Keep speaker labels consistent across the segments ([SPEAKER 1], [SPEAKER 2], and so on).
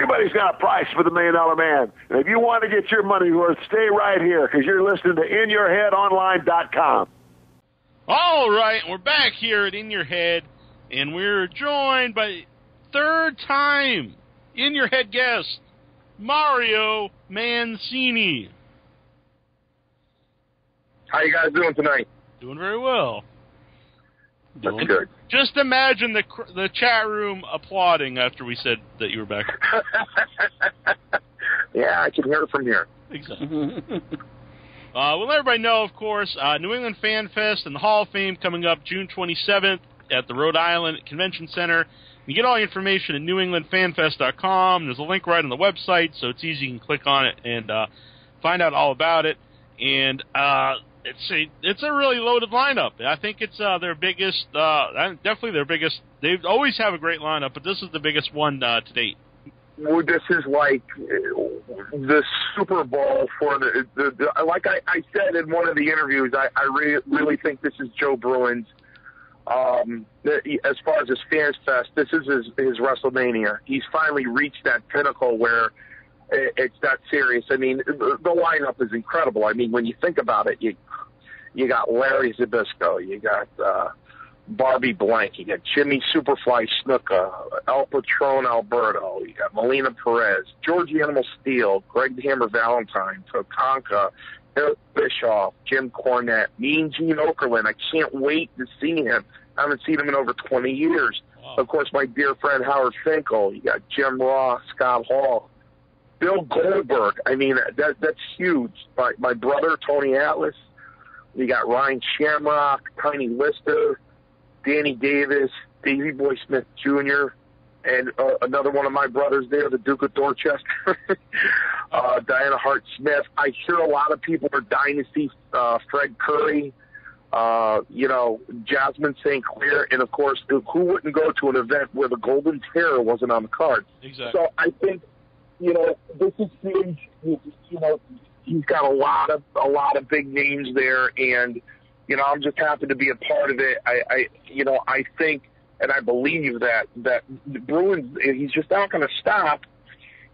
[SPEAKER 1] Everybody's got a price for the $1 Million Man. And if you want to get your money worth, stay right here because you're listening to InYourHeadOnline.com.
[SPEAKER 2] All right, we're back here at In Your Head, and we're joined by third time In Your Head guest, Mario Mancini.
[SPEAKER 3] How you guys doing tonight?
[SPEAKER 2] Doing very well.
[SPEAKER 3] That's good.
[SPEAKER 2] Just imagine the chat room applauding after we said that you were back.
[SPEAKER 3] Yeah, I can hear it from here.
[SPEAKER 2] Exactly. We'll let everybody know, of course, New England FanFest and the Hall of Fame coming up June 27th at the Rhode Island Convention Center. You get all the information at newenglandfanfest.com. There's a link right on the website, so it's easy. You can click on it and find out all about it. And it's a really loaded lineup. I think it's their biggest, definitely their biggest. They always have a great lineup, but this is the biggest one to date.
[SPEAKER 3] Well, this is like the Super Bowl for the like I said in one of the interviews, I really think this is Joe Bruin's. As far as his Fans Fest, this is his WrestleMania. He's finally reached that pinnacle where it's that serious. I mean, the lineup is incredible. I mean, when you think about it, you got Larry Zbyszko, you got Barbie Blank, you got Jimmy Superfly Snuka, El Patron Alberto, you got Melina Perez, Georgie Animal Steel, Greg the Hammer Valentine, Tatanka, Eric Bischoff, Jim Cornette, Mean Gene Okerlund. I can't wait to see him. I haven't seen him in over 20 years. Wow. Of course, my dear friend Howard Finkel. You got Jim Ross, Scott Hall, Bill Goldberg. I mean, that's huge. My brother, Tony Atlas. You got Ryan Shamrock, Tiny Lister, Danny Davis, Davey Boy Smith Jr., and another one of my brothers there, the Duke of Dorchester, Diana Hart-Smith. I hear a lot of people are Dynasty, Fred Curry, Jasmine St. Clair, and, of course, who wouldn't go to an event where the Golden Terror wasn't on the card?
[SPEAKER 2] Exactly.
[SPEAKER 3] So I think, this is huge. He's got a lot of big names there, and, I'm just happy to be a part of it. I think, and I believe that Bruin, he's just not going to stop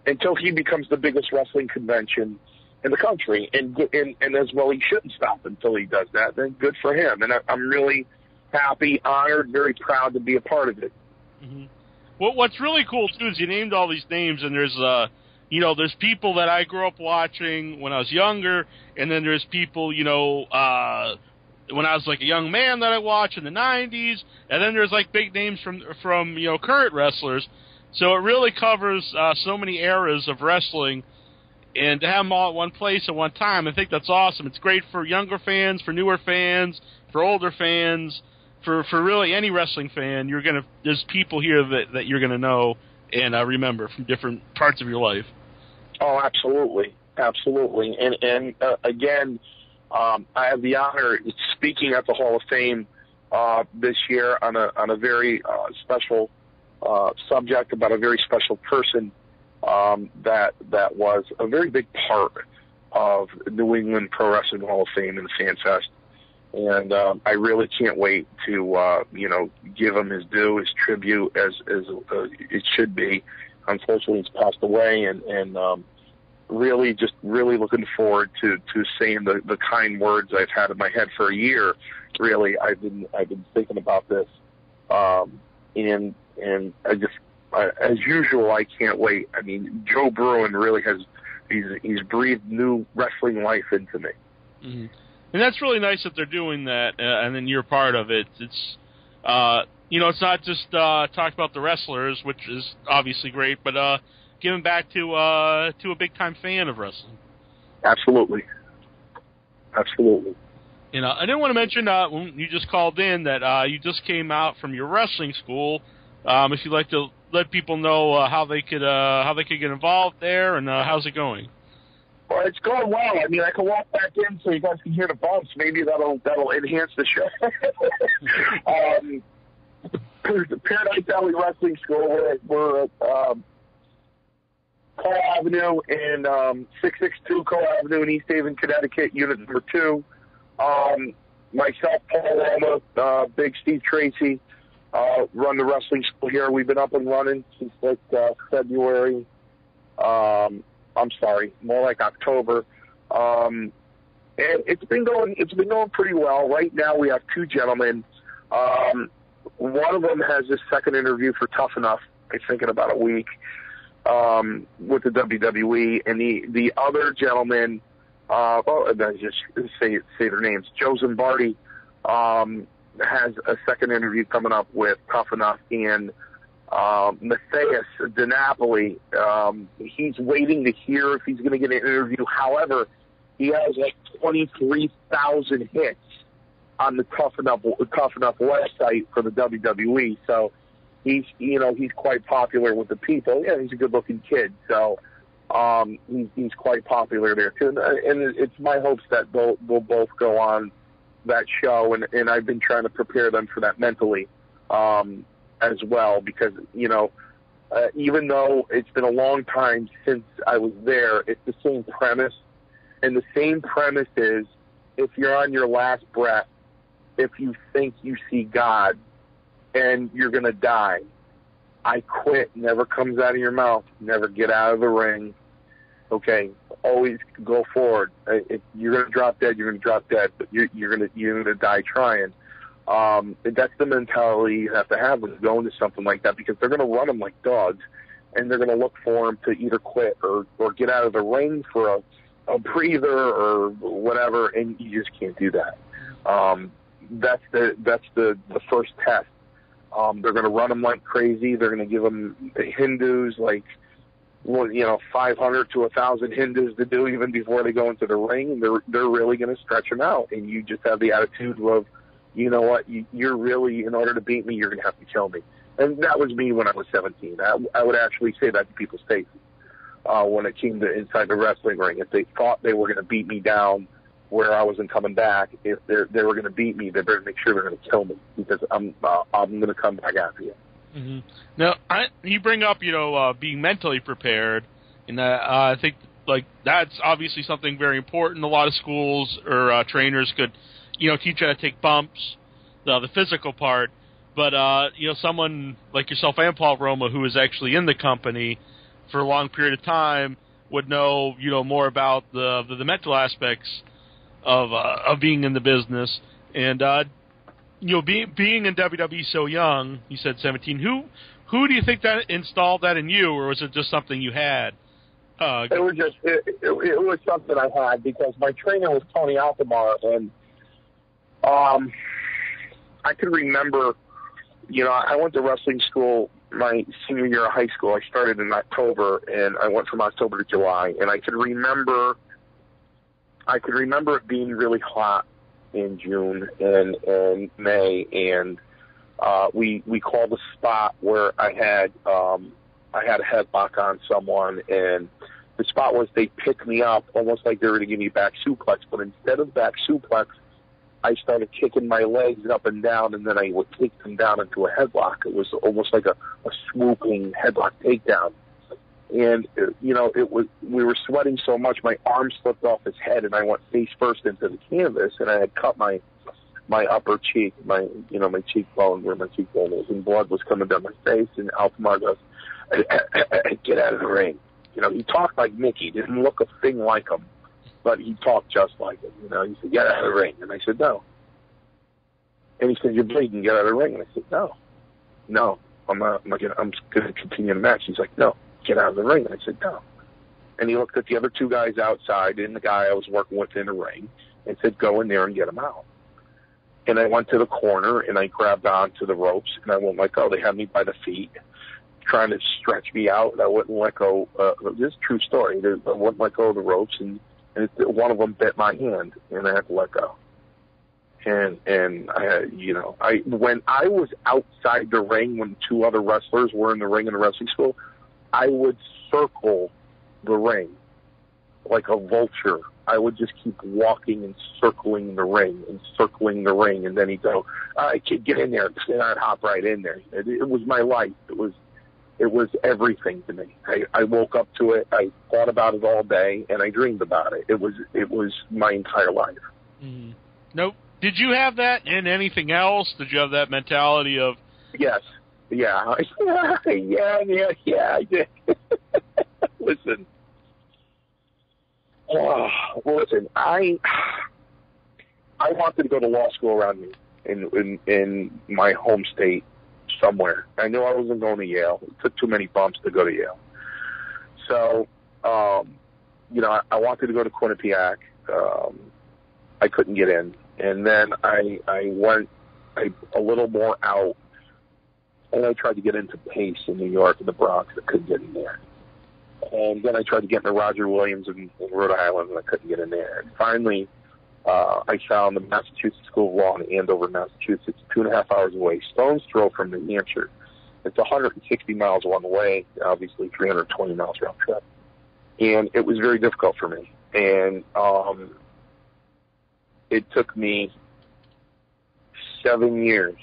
[SPEAKER 3] until he becomes the biggest wrestling convention in the country. And as well, he shouldn't stop until he does that. Then good for him. And I'm really happy, honored, very proud to be a part of it.
[SPEAKER 2] Mm-hmm. Well, what's really cool, too, is you named all these names, and there's there's people that I grew up watching when I was younger, and then there's people, when I was like a young man that I watched in the 90s, and then there's like big names from current wrestlers. So it really covers so many eras of wrestling, and to have them all at one place at one time, I think that's awesome. It's great for younger fans, for newer fans, for older fans, for really any wrestling fan. There's people here that you're gonna know and remember from different parts of your life.
[SPEAKER 3] Oh, absolutely, absolutely, and again. I have the honor of speaking at the Hall of Fame this year on a very special subject about a very special person that was a very big part of New England Pro Wrestling Hall of Fame and the Fan Fest. And I really can't wait to give him his due, his tribute as it should be. Unfortunately, he's passed away, and really looking forward to saying the kind words I've had in my head for a year. Really, I've been thinking about this, and as usual, I can't wait. I mean, Joe Bruin really he's breathed new wrestling life into me.
[SPEAKER 2] Mm-hmm. And that's really nice that they're doing that, and then you're part of it. It's it's not just talk about the wrestlers, which is obviously great, but giving back to a big-time fan of wrestling.
[SPEAKER 3] Absolutely. Absolutely.
[SPEAKER 2] I didn't want to mention when you just called in that you just came out from your wrestling school. If you'd like to let people know how they could get involved there, and how's it going?
[SPEAKER 3] Well, it's going well. I mean, I can walk back in so you guys can hear the bumps. Maybe that'll enhance the show. The Paradise Valley Wrestling School. We're at Cole Avenue and 662 Cole Avenue in East Haven, Connecticut, Unit number 2. Myself, Paul Roma, Big Steve Tracy, run the wrestling school here. We've been up and running since February I'm sorry, more like October. And it's been going pretty well. Right now we have two gentlemen. One of them has his second interview for Tough Enough, I think in about a week, with the WWE, and the other gentleman, just say their names. Joe Lombardi has a second interview coming up with Tough Enough, and Matthias DiNapoli, he's waiting to hear if he's going to get an interview. However, he has like 23,000 hits on the Tough Enough website for the WWE, so he's quite popular with the people. Yeah, he's a good-looking kid, so he's quite popular there too. And it's my hopes that they'll both go on that show, and I've been trying to prepare them for that mentally as well, because even though it's been a long time since I was there, it's the same premise, and the same premise is if you're on your last breath, if you think you see God and you're going to die, I quit never comes out of your mouth. Never get out of the ring. Okay, always go forward. If you're going to drop dead, you're going to drop dead, but you're going to die trying. And that's the mentality you have to have when going to something like that, because they're going to run them like dogs, and they're going to look for them to either quit or get out of the ring for a breather or whatever, and you just can't do that. That's the first test. They're going to run them like crazy. They're going to give them the Hindus, 500 to 1,000 Hindus to do even before they go into the ring. And they're really going to stretch them out, and you just have the attitude of, you know what, you're really, in order to beat me, you're going to have to kill me. And that was me when I was 17. I would actually say that to people's faces when it came to inside the wrestling ring. If they thought they were going to beat me down where I wasn't coming back, if they were going to beat me, they better make sure they're going to kill me, because I'm going to come back after you.
[SPEAKER 2] Mm-hmm. Now, you bring up, being mentally prepared, and I think that's obviously something very important. A lot of schools or trainers could, teach you how to take bumps, the physical part. But someone like yourself and Paul Roma, who is actually in the company for a long period of time, would know more about the mental aspects of being in the business. And being in WWE so young, you said 17. Who do you think that installed that in you, or was it just something you had?
[SPEAKER 3] It was something I had, because my trainer was Tony Altomar, and I can remember, I went to wrestling school my senior year of high school. I started in October, and I went from October to July, and I could remember it being really hot in June and May, and we called a spot where I had a headlock on someone, and the spot was they picked me up almost like they were going to give me back suplex, but instead of back suplex, I started kicking my legs up and down, and then I would kick them down into a headlock. It was almost like a swooping headlock takedown. And, we were sweating so much, my arm slipped off his head, and I went face first into the canvas, and I had cut my upper cheek, my cheekbone, where my cheekbone is, and blood was coming down my face, and Altomar goes, get out of the ring. He talked like Mickey, didn't look a thing like him, but he talked just like him. He said, get out of the ring. And I said, no. And he said, you're bleeding, get out of the ring. And I said, no, I'm going to continue the match. He's like, no, get out of the ring. And I said, no. And he looked at the other two guys outside and the guy I was working with in the ring and said, go in there and get him out. And I went to the corner and I grabbed onto the ropes, and I wouldn't let go. They had me by the feet, trying to stretch me out, and I wouldn't let go. This is a true story. I wouldn't let go of the ropes, and one of them bit my hand, and I had to let go. And I had, when I was outside the ring, when two other wrestlers were in the ring in the wrestling school, I would circle the ring like a vulture. I would just keep walking and circling the ring, and then he'd go, all right, kid, get in there. And I'd hop right in there. It was my life. It was everything to me. I woke up to it. I thought about it all day, and I dreamed about it. It was my entire life.
[SPEAKER 2] Mm-hmm. Nope. Did you have that in anything else? Did you have that mentality of?
[SPEAKER 3] Yes. Yeah. Yeah, I did. Listen. Listen, I wanted to go to law school around me in my home state somewhere. I knew I wasn't going to Yale. It took too many bumps to go to Yale. So, you know, I wanted to go to Quinnipiac. I couldn't get in. And then I went a little more out, and I tried to get into Pace in New York and the Bronx. I couldn't get in there. And then I tried to get into Roger Williams in Rhode Island, and I couldn't get in there. And finally, I found the Massachusetts School of Law in Andover, Massachusetts, 2.5 hours away, stone's throw from New Hampshire. It's 160 miles one way, obviously 320 miles round trip. And it was very difficult for me. And it took me 7 years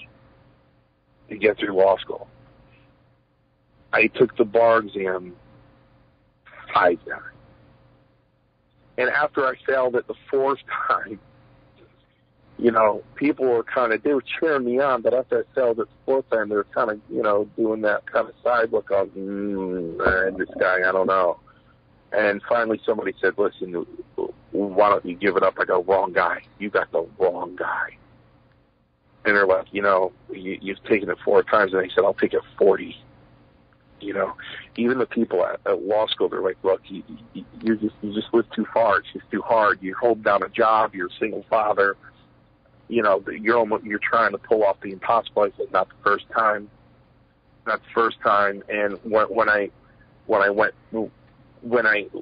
[SPEAKER 3] to get through law school. I took the bar exam 5 times. And after I failed it the 4th time, you know, people were they were cheering me on, but after I failed it the 4th time, they were kind of, you know, doing that kind of side look of, this guy, I don't know. And finally somebody said, listen, why don't you give it up? I go, wrong guy. You got the wrong guy. And they're like, you know, you've taken it 4 times. And I said, I'll take it 40. You know, even the people at law school, they're like, look, you just live too far. It's just too hard. You're holding down a job. You're a single father. You know, you're trying to pull off the impossible. I said, not the first time. Not the first time. And when I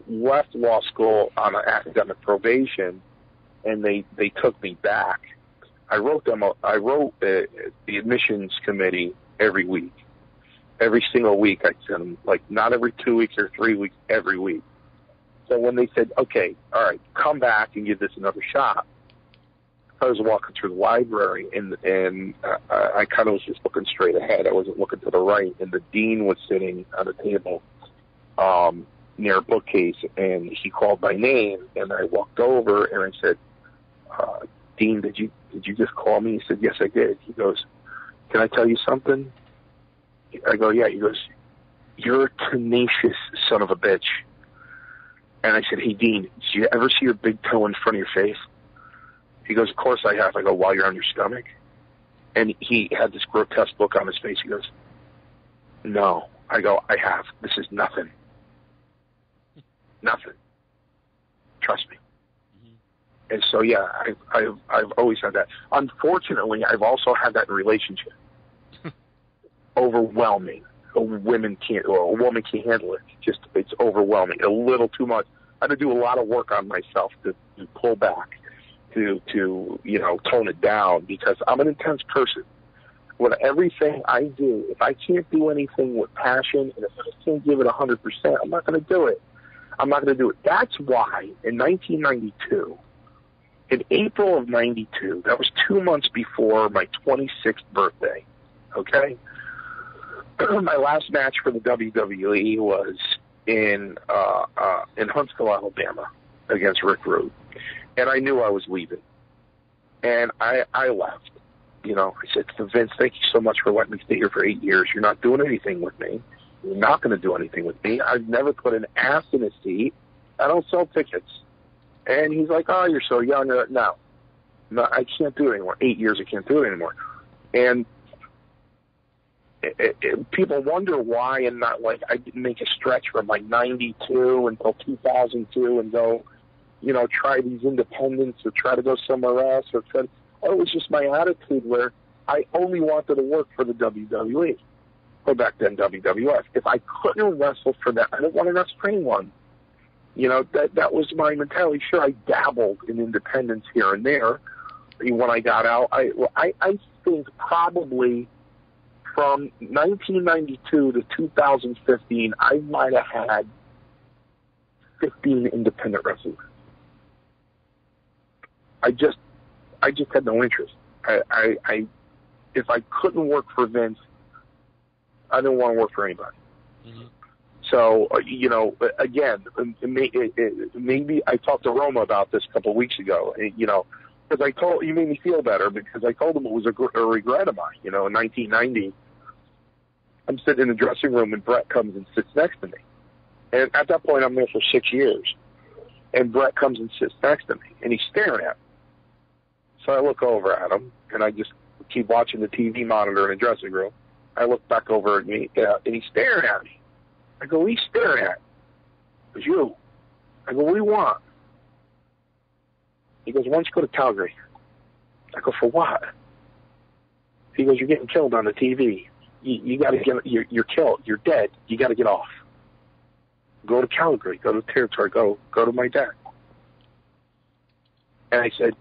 [SPEAKER 3] left law school on an academic probation, and they took me back, I wrote the admissions committee every week. Every single week I sent them, like not every 2 weeks or 3 weeks, every week. So when they said, okay, all right, come back and give this another shot, I was walking through the library, and I kind of was just looking straight ahead. I wasn't looking to the right, and the dean was sitting on a table near a bookcase, and he called my name, and I walked over, and I said, Dean, did you just call me? He said, yes, I did. He goes, can I tell you something? I go, yeah. He goes, you're a tenacious son of a bitch. And I said, hey, Dean, did you ever see your big toe in front of your face? He goes, of course I have. I go, while you're on your stomach? And he had this grotesque look on his face. He goes, no. I go, I have. This is nothing. Nothing. Trust me. Mm-hmm. And so, yeah, I've always had that. Unfortunately, I've also had that in relationship. Overwhelming. A woman can't handle it. It's overwhelming. A little too much. I had to do a lot of work on myself to pull back, to you know, tone it down, because I'm an intense person. With everything I do, if I can't do anything with passion, and if I can't give it 100%, I'm not going to do it. I'm not going to do it. That's why in 1992, in April of 92, that was 2 months before my 26th birthday, okay? My last match for the WWE was in Huntsville, Alabama, against Rick Rhode, and I knew I was leaving, and I left. You know, I said to Vince, "Thank you so much for letting me stay here for 8 years. You're not doing anything with me. You're not going to do anything with me. I've never put an ass in a seat. I don't sell tickets." And he's like, "Oh, you're so young." No, I can't do it anymore. 8 years, I can't do it anymore. And people wonder why, and not like I didn't make a stretch from like 92 until 2002 and go, you know, try these independents or try to go somewhere else or try. It was just my attitude where I only wanted to work for the WWE, or back then WWF. If I couldn't wrestle for that, I didn't want to wrestle for anyone. You know, that was my mentality. Sure, I dabbled in independence here and there. When I got out, I think probably from 1992 to 2015, I might have had 15 independent wrestlers. I just had no interest. If I couldn't work for Vince, I didn't want to work for anybody. Mm-hmm. So, you know, again, maybe I talked to Roma about this a couple of weeks ago, you know, because he made me feel better because I told him it was a regret of mine. You know, in 1990, I'm sitting in the dressing room and Brett comes and sits next to me. And at that point, I'm there for 6 years. And Brett comes and sits next to me, and he's staring at me. So I look over at him, and I just keep watching the TV monitor in the dressing room. I look back over at me, and he's staring at me. I go, what are you staring at? He goes, you. I go, what do you want? He goes, why don't you go to Calgary? I go, for what? He goes, you're getting killed on the TV. You got to get, you're killed. You're dead. You got to get off. Go to Calgary. Go to the territory. Go to my dad. And I said,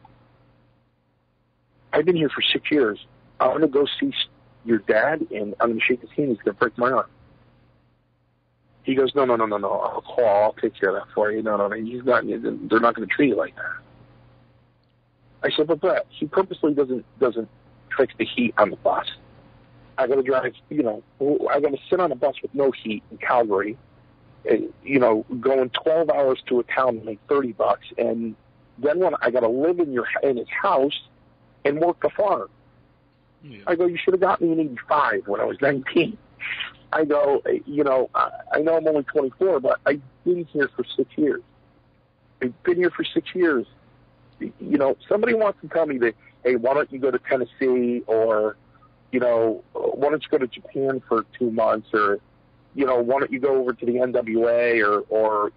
[SPEAKER 3] I've been here for 6 years. I'm going to go see your dad, and I'm going to shake his hand. He's going to break my arm. He goes, no. I'll call. I'll take care of that for you. No. He's not. They're not going to treat you like that. I said, but Brett, he purposely doesn't fix the heat on the bus. I got to drive. I got to sit on a bus with no heat in Calgary. Going 12 hours to a town to make $30, and then when I got to live in his house and work the farm. Yeah. I go, you should have got me in 85 when I was 19. I go, I know I'm only 24, but I've been here for 6 years. I've been here for 6 years. Somebody wants to tell me that, hey, why don't you go to Tennessee, or, why don't you go to Japan for 2 months, or, why don't you go over to the NWA or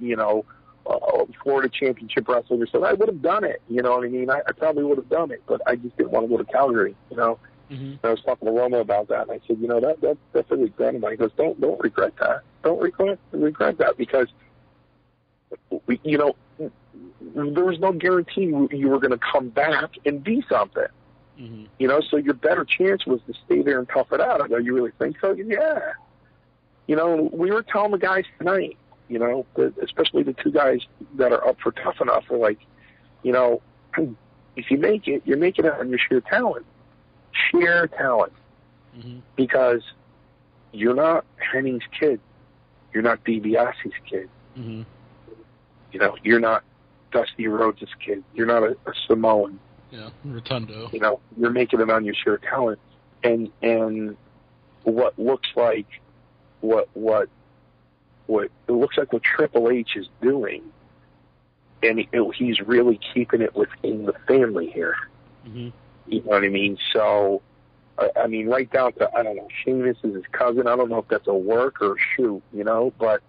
[SPEAKER 3] Florida Championship Wrestling or something. I would have done it. You know what I mean? I probably would have done it, but I just didn't want to go to Calgary, Mm-hmm. I was talking to Roma about that, and I said, that's a regret of mine. He goes, don't regret that. Don't regret that, because, there was no guarantee you were going to come back and be something. Mm-hmm. So your better chance was to stay there and tough it out. I go, you really think so? Yeah. We were telling the guys tonight, especially the two guys that are up for Tough Enough, are like, if you make it, you're making it on your sheer talent. Sheer talent. Mm-hmm. Because you're not Henning's kid. You're not DiBiase's kid. Mm-hmm. You're not Dusty Rhodes' kid. You're not a Samoan.
[SPEAKER 4] Yeah, Rotundo.
[SPEAKER 3] You're making it on your sheer talent. And what looks like what it looks like what Triple H is doing, and he's really keeping it within the family here. Mm-hmm. You know what I mean? So, right down to, I don't know, Sheamus is his cousin. I don't know if that's a work or a shoot, but,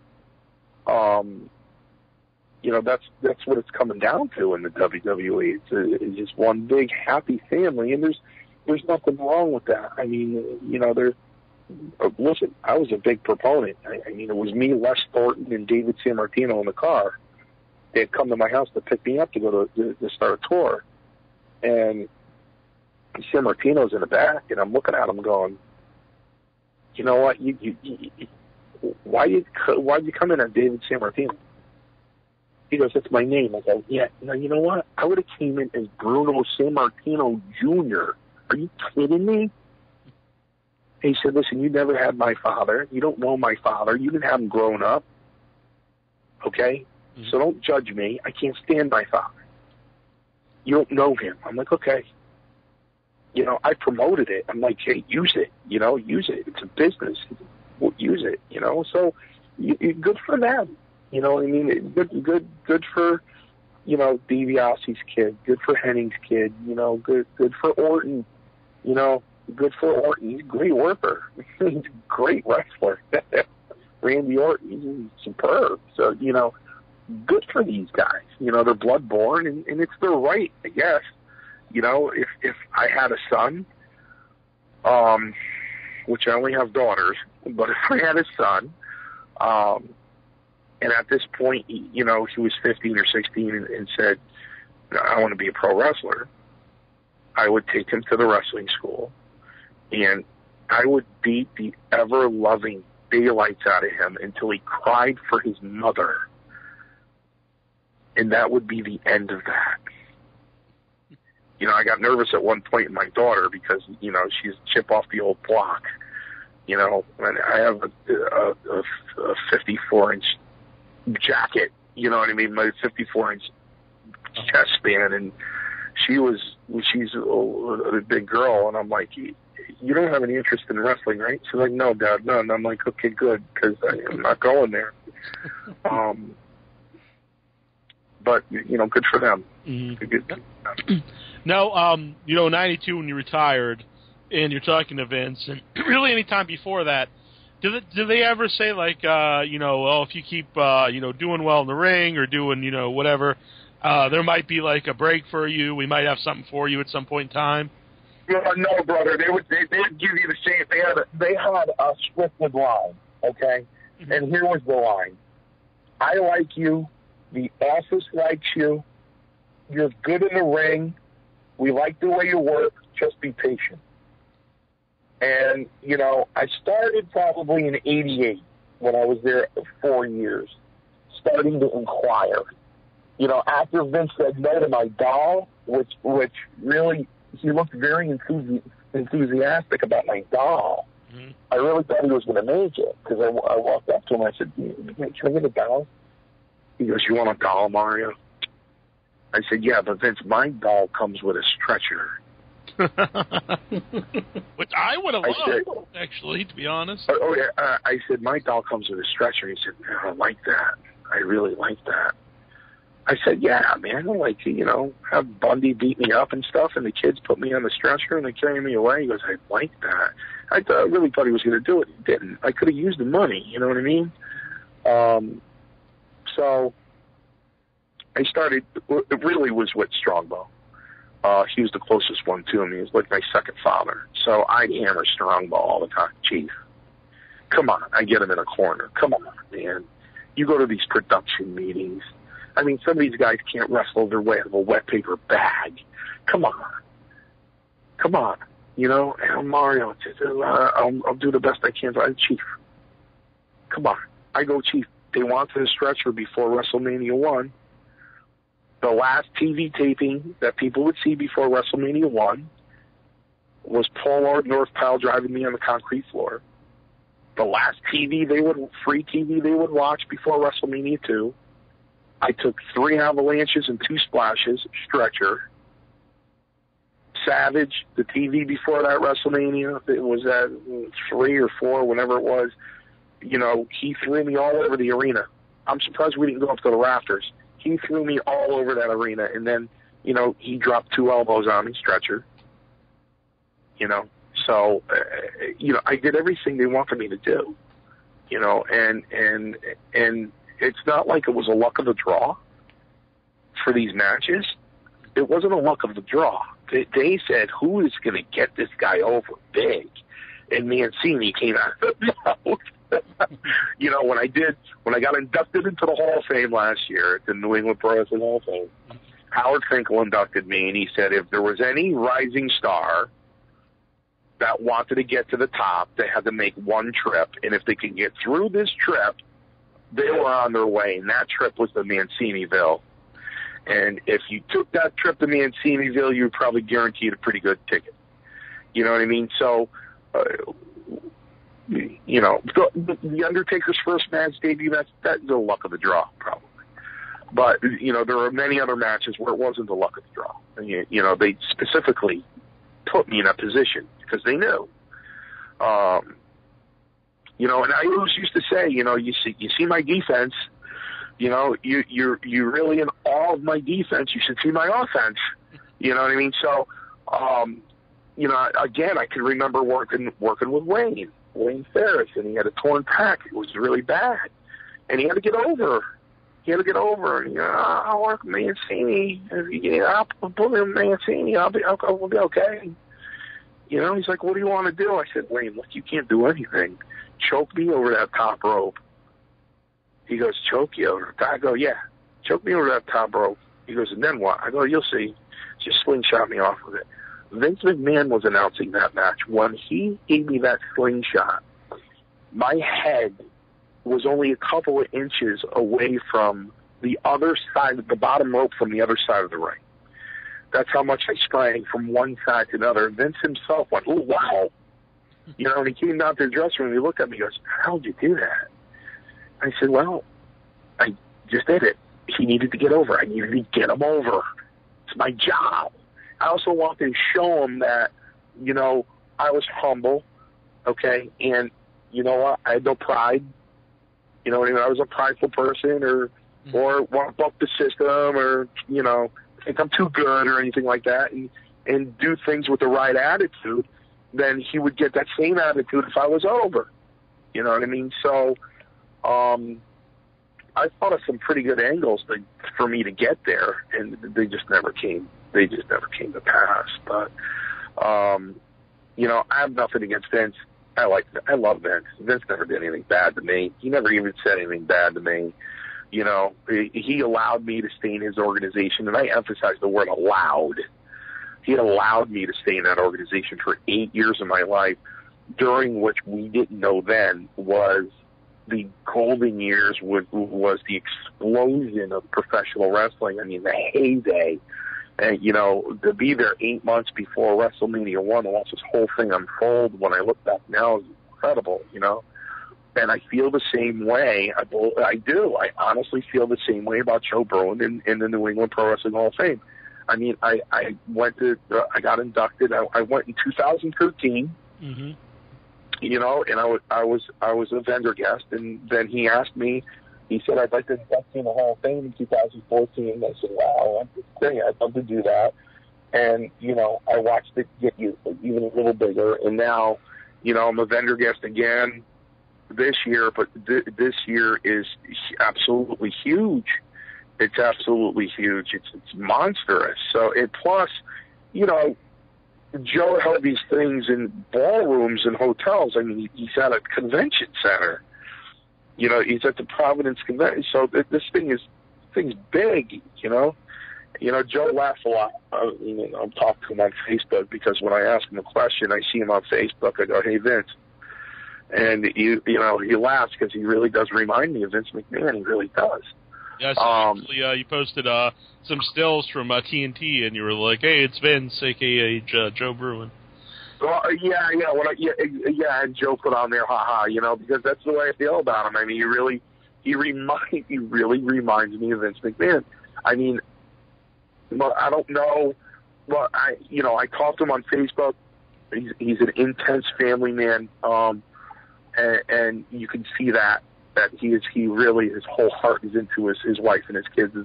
[SPEAKER 3] that's what it's coming down to in the WWE. It's just one big happy family, and there's nothing wrong with that. Listen, I was a big proponent. It was me, Les Thornton, and David Sammartino in the car. They had come to my house to pick me up to go to start a tour. And Sammartino's in the back, and I'm looking at him going, you know what? Why'd you come in on David Sammartino? He goes, that's my name. I go, yeah. Now, you know what? I would have came in as Bruno Sammartino Jr. Are you kidding me? He said, listen, you never had my father. You don't know my father. You didn't have him growing up. Okay? Mm-hmm. So don't judge me. I can't stand my father. You don't know him. I'm like, okay. I promoted it. I'm like, hey, use it. Use it. It's a business. We'll use it. So good for them. You know what I mean? Good for, DiBiase's kid. Good for Henning's kid. Good for Orton. Good for Orton. He's a great worker. He's a great wrestler. Randy Orton, he's superb. So, good for these guys. They're blood-born, and it's their right, I guess. If I had a son, which I only have daughters, but if I had a son, and at this point, he was 15 or 16 and said, I want to be a pro wrestler, I would take him to the wrestling school, and I would beat the ever-loving daylights out of him until he cried for his mother. And that would be the end of that. I got nervous at one point in my daughter because, she's a chip off the old block. And I have a 54-inch jacket, you know what I mean? My 54-inch chest span, and she's a big girl, and I'm like, you don't have any interest in wrestling, right? She's like, no, Dad, no. And I'm like, okay, good, because I'm not going there. But, good for them.
[SPEAKER 2] Mm-hmm. Now, 92 when you retired, and you're talking to Vince, and really any time before that, do they ever say, like, if you keep, doing well in the ring or doing, whatever, there might be, like, a break for you, we might have something for you at some point in time?
[SPEAKER 3] No, brother. They would give you the same. They had a scripted line, okay? Mm-hmm. And here was the line. I like you. The office likes you. You're good in the ring. We like the way you work. Just be patient. And, I started probably in 88 when I was there 4 years, starting to inquire. After Vince said no to my doll, which really, he looked very enthusiastic about my doll. Mm-hmm. I really thought he was going to make it, because I walked up to him and I said, can I get a doll? He goes, you want a doll, Mario? I said, yeah, but Vince, my doll comes with a stretcher.
[SPEAKER 2] Which I would have loved, actually, to be honest.
[SPEAKER 3] I said, my doll comes with a stretcher. He said, man, I like that. I really like that. I said, yeah, man, I like to, have Bundy beat me up and stuff, and the kids put me on the stretcher and they carry me away. He goes, I like that. I really thought he was going to do it. He didn't. I could have used the money, you know what I mean? So I started, it really was with Strongbow. He was the closest one to me. He was like my second father. So I'd hammer Strongbow all the time. Chief, come on. I get him in a corner. Come on, man. You go to these production meetings. I mean, some of these guys can't wrestle their way out of a wet paper bag. Come on. And Mario, I'll do the best I can. Chief, come on. I go, Chief, they wanted a stretcher before WrestleMania 1. The last TV taping that people would see before WrestleMania 1 was Paul Roma North Pile driving me on the concrete floor. The last free TV they would watch before WrestleMania 2, I took 3 avalanches and 2 splashes, stretcher. Savage, the TV before that WrestleMania, it was at 3 or 4, whenever it was, he threw me all over the arena. I'm surprised we didn't go up to the rafters. He threw me all over that arena, and then, he dropped 2 elbows on me, stretcher. So, I did everything they wanted me to do, and it's not like it was a luck of the draw for these matches. It wasn't a luck of the draw. They said, who is going to get this guy over big? And Mancini came out of the mouth. When I got inducted into the Hall of Fame last year at the New England Pro Wrestling Hall of Fame, Howard Finkel inducted me, and he said if there was any rising star that wanted to get to the top, they had to make one trip, and if they could get through this trip, they were on their way, and that trip was to Manciniville. And if you took that trip to Manciniville, you were probably guaranteed a pretty good ticket. You know what I mean? So, the Undertaker's first match debut, that's the luck of the draw, probably. But, there were many other matches where it wasn't the luck of the draw. And, they specifically put me in that position because they knew. And I always used to say, you see my defense, you're really in awe of my defense. You should see my offense. You know what I mean? So, again, I can remember working with Wayne Ferris, and he had a torn pec. It was really bad, and he had to get over. And I'll work with Mancini. I'll put him Mancini. I'll be okay. He's like, what do you want to do? I said, Wayne, look, you can't do anything. Choke me over that top rope. He goes, choke you over? I go, yeah, choke me over that top rope. He goes, and then what? I go, you'll see. Just slingshot me off with it. Vince McMahon was announcing that match. When he gave me that slingshot, my head was only a couple of inches away from the other side, the bottom rope from the other side of the ring. That's how much I sprang from one side to the other. Vince himself went, oh, wow. And he came down to the dressing room and he looked at me and goes, how'd you do that? I said, well, I just did it. He needed to get over. I needed to get him over. It's my job. I also wanted to show him that, I was humble, okay? And you know what? I had no pride. You know what I mean? I was a prideful person or want to buck the system or, you know, think I'm too good or anything like that and do things with the right attitude, then he would get that same attitude if I was over. You know what I mean? So I thought of some pretty good angles for me to get there, and they just never came. They just never came to pass. But, you know, I have nothing against Vince. I love Vince. Vince never did anything bad to me. He never even said anything bad to me. You know, he allowed me to stay in his organization, and I emphasize the word allowed. He allowed me to stay in that organization for 8 years of my life, during which we didn't know then was the golden years, was the explosion of professional wrestling. I mean, the heyday. And, you know, to be there 8 months before WrestleMania 1 and watch this whole thing unfold, when I look back now, is incredible, you know. And I feel the same way. I do. I honestly feel the same way about Joe Bruin in the New England Pro Wrestling Hall of Fame. I mean, I got inducted. I went in 2013. Mm-hmm. You know, and I was a vendor guest, and then he asked me. He said, "I'd like to induct you in the Hall of Fame in 2014." I said, "Wow, that's great. I'd love to do that." And you know, I watched it get you even a little bigger, and now, you know, I'm a vendor guest again this year. But this year is absolutely huge. It's absolutely huge. It's monstrous. So plus, you know, Joe held these things in ballrooms and hotels. I mean, he's at a convention center. You know, he's at the Providence Convention. So this thing's big, you know. You know, Joe laughs a lot. You know, I'm talking to him on Facebook because when I ask him a question, I see him on Facebook. I go, "Hey, Vince." And, you know, he laughs because he really does remind me of Vince McMahon. He really does.
[SPEAKER 2] Yes, actually, you posted some stills from TNT, and you were like, "Hey, it's Vince, a.k.a. Joe Bruin."
[SPEAKER 3] Well, yeah. And Joe put on there, haha, you know, because that's the way I feel about him. I mean, he really reminds me of Vince McMahon. I mean, well, I don't know. Well, I talked to him on Facebook. He's an intense family man, and you can see that he really, his whole heart is into his wife and his kids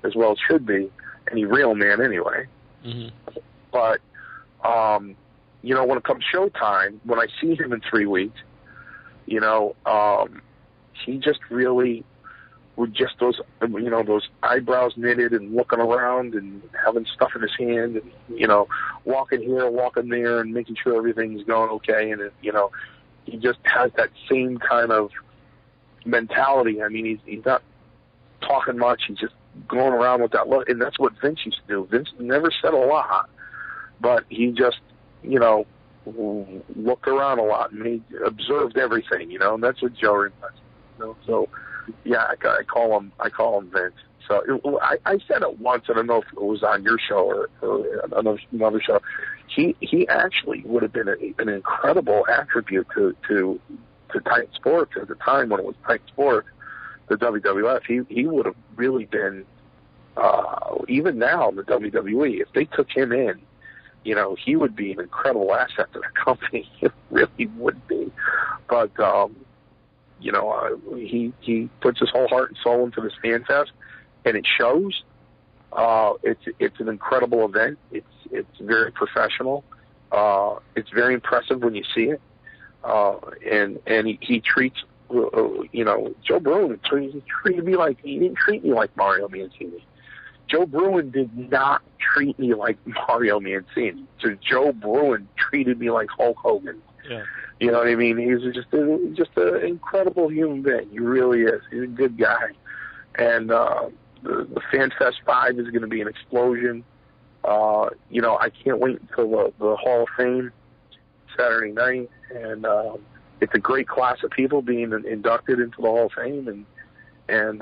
[SPEAKER 3] as well as should be, and he's a real man anyway. Mm-hmm. But, you know, when it comes showtime, when I see him in 3 weeks, you know, he just really, with just those, you know, those eyebrows knitted and looking around and having stuff in his hand and, you know, walking here, walking there and making sure everything's going okay. And, you know, he just has that same kind of mentality. I mean, he's not talking much. He's just going around with that look. And that's what Vince used to do. Vince never said a lot, but he just, you know, looked around a lot and he observed everything, you know, and that's what Joe reminds me, you know. So, yeah, I call him Vince. So I said it once. I don't know if it was on your show or another show. He actually would have been an incredible attribute to Titan Sports at the time when it was Titan Sports, the WWF. He would have really been, even now in the WWE, if they took him in, you know, he would be an incredible asset to the company. He really would be. But, you know, he puts his whole heart and soul into this FanFest, and it shows. It's an incredible event. It's very professional. It's very impressive when you see it. And he treats, you know, Joe Bruin, he didn't treat me like Mario Mancini. Joe Bruin did not treat me like Mario Mancini. So Joe Bruin treated me like Hulk Hogan. Yeah. You know what I mean? He's just an incredible human being. He really is. He's a good guy. And the FanFest 5 is going to be an explosion. You know, I can't wait until the Hall of Fame Saturday night. And it's a great class of people being inducted into the Hall of Fame. And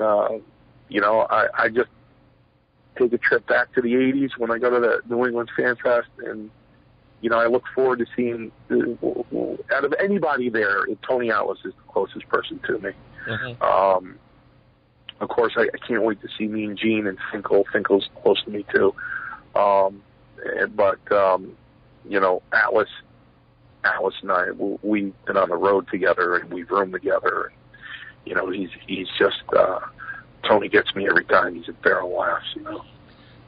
[SPEAKER 3] you know, I just take a trip back to the 80s when I go to the New England FanFest, and you know, I look forward to seeing, out of anybody there, Tony Atlas is the closest person to me. Mm-hmm. Of course, I can't wait to see Mean Gene and Finkel. Finkel's close to me too. But you know, Atlas and I, we've been on the road together and we've roomed together. you know, he's just Tony gets me every time. He's a barrel of laughs, you know.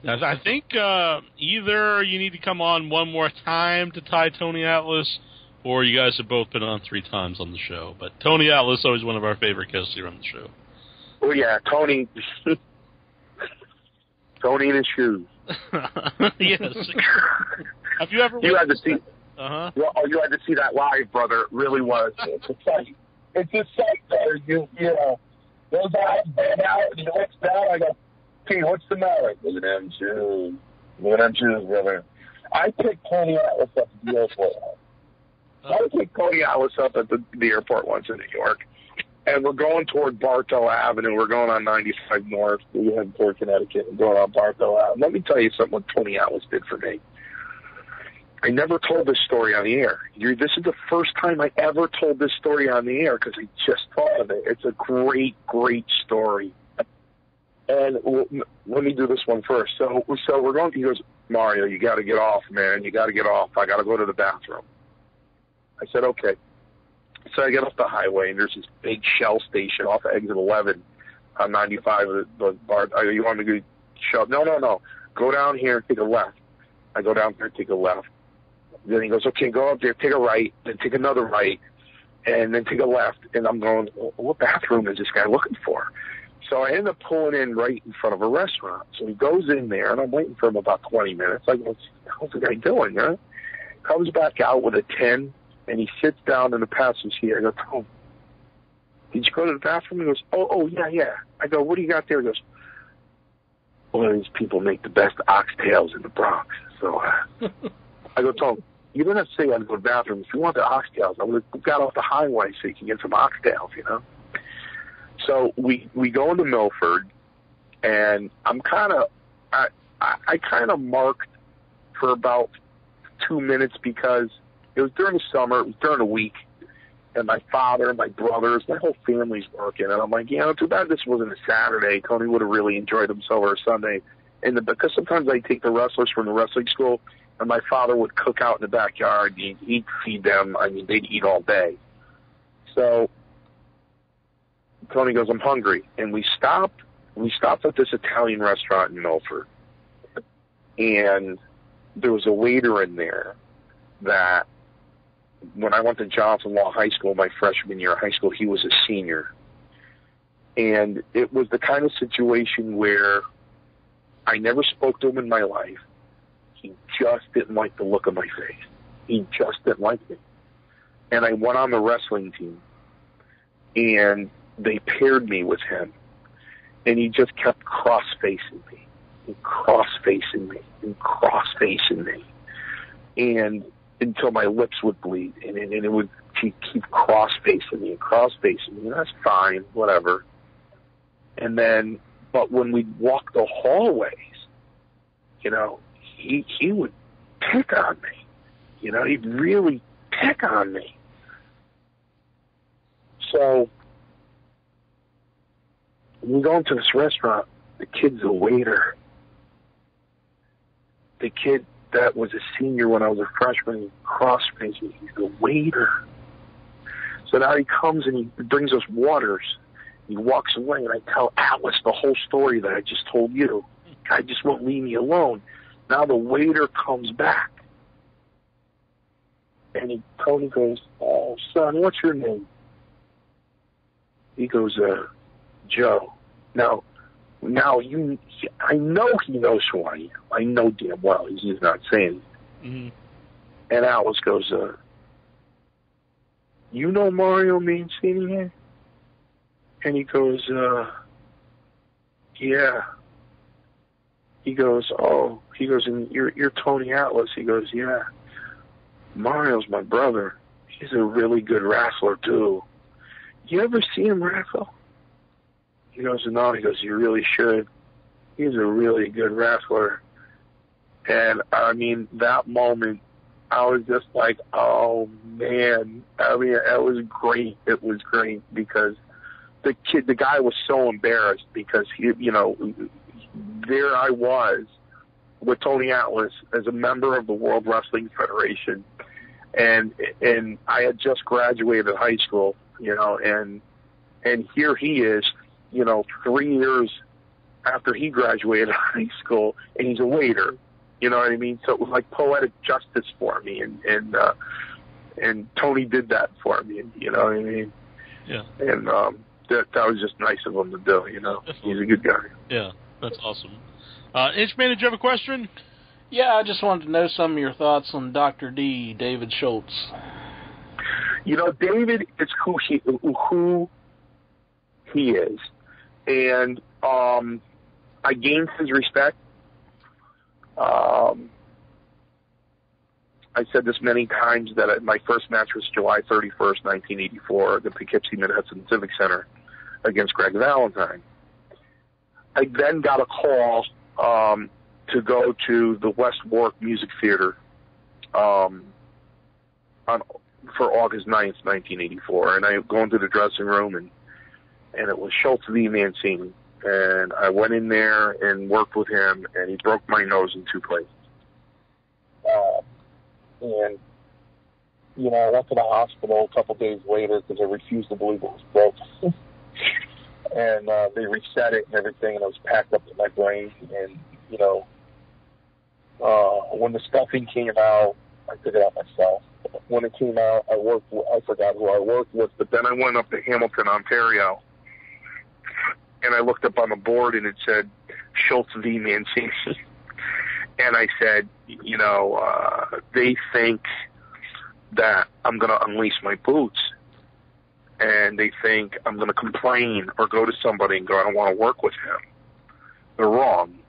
[SPEAKER 2] Now, I think either you need to come on one more time to tie Tony Atlas, or you guys have both been on 3 times on the show. But Tony Atlas is always one of our favorite guests here on the show.
[SPEAKER 3] Well, yeah, Tony. Tony in his shoes.
[SPEAKER 2] Yes. Have you ever?
[SPEAKER 3] You had to see.
[SPEAKER 2] Uh-huh.
[SPEAKER 3] Oh, you had to see that live, brother. It really was. It's a sight. It's a sight, brother. You know, those eyes bend out, and he looks down. I go, "Hey, what's the matter?" Look at them shoes. Look at them shoes, brother. I picked Tony Atlas up at the airport. I picked Tony Atlas up at the airport once in New York, and we're going toward Bartow Avenue. We're going on 95 North. We head toward Connecticut and going on Bartow Avenue. Let me tell you something what Tony Atlas did for me. I never told this story on the air. This is the first time I ever told this story on the air because I just thought of it. It's a great, great story. And let me do this one first. So we're going. He goes, "Mario, you got to get off, man. You got to get off. I got to go to the bathroom." I said, "Okay." So I get off the highway, and there's this big Shell station off exit 11 on 95. The bar. You want me to go Shell? No. Go down here and take a left. I go down there and take a left. Then he goes, "Okay, go up there, take a right, then take another right, and then take a left." And I'm going, what bathroom is this guy looking for? So I end up pulling in right in front of a restaurant. So he goes in there, and I'm waiting for him about 20 minutes. I go, "What's the guy doing?" Huh? Comes back out with a 10, and he sits down in the passenger seat. I go, "Tom, did you go to the bathroom?" He goes, oh, yeah. I go, "What do you got there?" He goes, "Well, these people make the best oxtails in the Bronx." So I go, "Tom, you don't have to say I go to the bathroom. If you want the oxtails, I would have got off the highway so you can get some oxtails, you know." So we go into Milford, and I kind of marked for about 2 minutes because it was during the summer, it was during the week, and my father, my brothers, my whole family's working, and I'm like, too bad this wasn't a Saturday. Tony would have really enjoyed himself, or a Sunday, because sometimes I take the wrestlers from the wrestling school, and my father would cook out in the backyard. He'd feed them. I mean, they'd eat all day. So Tony goes, "I'm hungry." And we stopped at this Italian restaurant in Milford. And there was a waiter in there that when I went to Johnson Law High School, my freshman year of high school, he was a senior. And it was the kind of situation where I never spoke to him in my life. He just didn't like the look of my face. He just didn't like me. And I went on the wrestling team, and they paired me with him. And he just kept cross-facing me, and cross-facing me, and cross-facing me. And until my lips would bleed. And it would keep cross-facing me and cross-facing me. And that's fine, whatever. And then, but when we'd walk the hallways, you know, he would pick on me. You know, he'd really pick on me. So we go into this restaurant. The kid's a waiter. The kid that was a senior when I was a freshman, cross-faced me. He's the waiter. So now he comes and he brings us waters. He walks away, and I tell Atlas the whole story that I just told you. I just won't leave me alone. Now the waiter comes back. And Tony goes, "Oh, son, what's your name?" He goes, "Joe." Now I know he knows who I am. I know damn well. He's just not saying it. Mm-hmm. And Atlas goes, "You know Mario Mancini?" And he goes, "Yeah." He goes, "Oh." He goes, "And you're Tony Atlas?" He goes, "Yeah." "Mario's my brother. He's a really good wrestler, too. You ever see him wrestle?" He goes, "No." He goes, "You really should. He's a really good wrestler." And, I mean, that moment, I was just like, oh, man. I mean, it was great. It was great because the guy was so embarrassed because, there I was with Tony Atlas as a member of the World Wrestling Federation. And I had just graduated high school, and And here he is, 3 years after he graduated high school, and he's a waiter. You know what I mean? So it was like poetic justice for me, and Tony did that for me. You know what I mean?
[SPEAKER 2] Yeah.
[SPEAKER 3] And that was just nice of him to do. He's a good guy.
[SPEAKER 2] Yeah, that's awesome. Inchman, did you have a question?
[SPEAKER 4] Yeah, I just wanted to know some of your thoughts on Dr. D, David Schultz.
[SPEAKER 3] David is who he is, and I gained his respect. I said this many times that my first match was July 31st, 1984, at the Poughkeepsie Mid-Hudson Civic Center against Greg Valentine. I then got a call to go to the West Warwick Music Theater for August 9th, 1984. And I go into the dressing room, and it was Schultz v. Mancini. And I went in there and worked with him, and he broke my nose in 2 places. And I went to the hospital a couple days later because I refused to believe it was broken. And they reset it and everything, and it was packed up in my brain. And, when the stuffing came out, I took it out myself. When it came out, I forgot who I worked with, but then I went up to Hamilton, Ontario, and I looked up on the board, and it said Schultz v. Mancini. And I said, they think that I'm going to unleash my boots, and they think I'm going to complain or go to somebody and go, I don't want to work with him. They're wrong,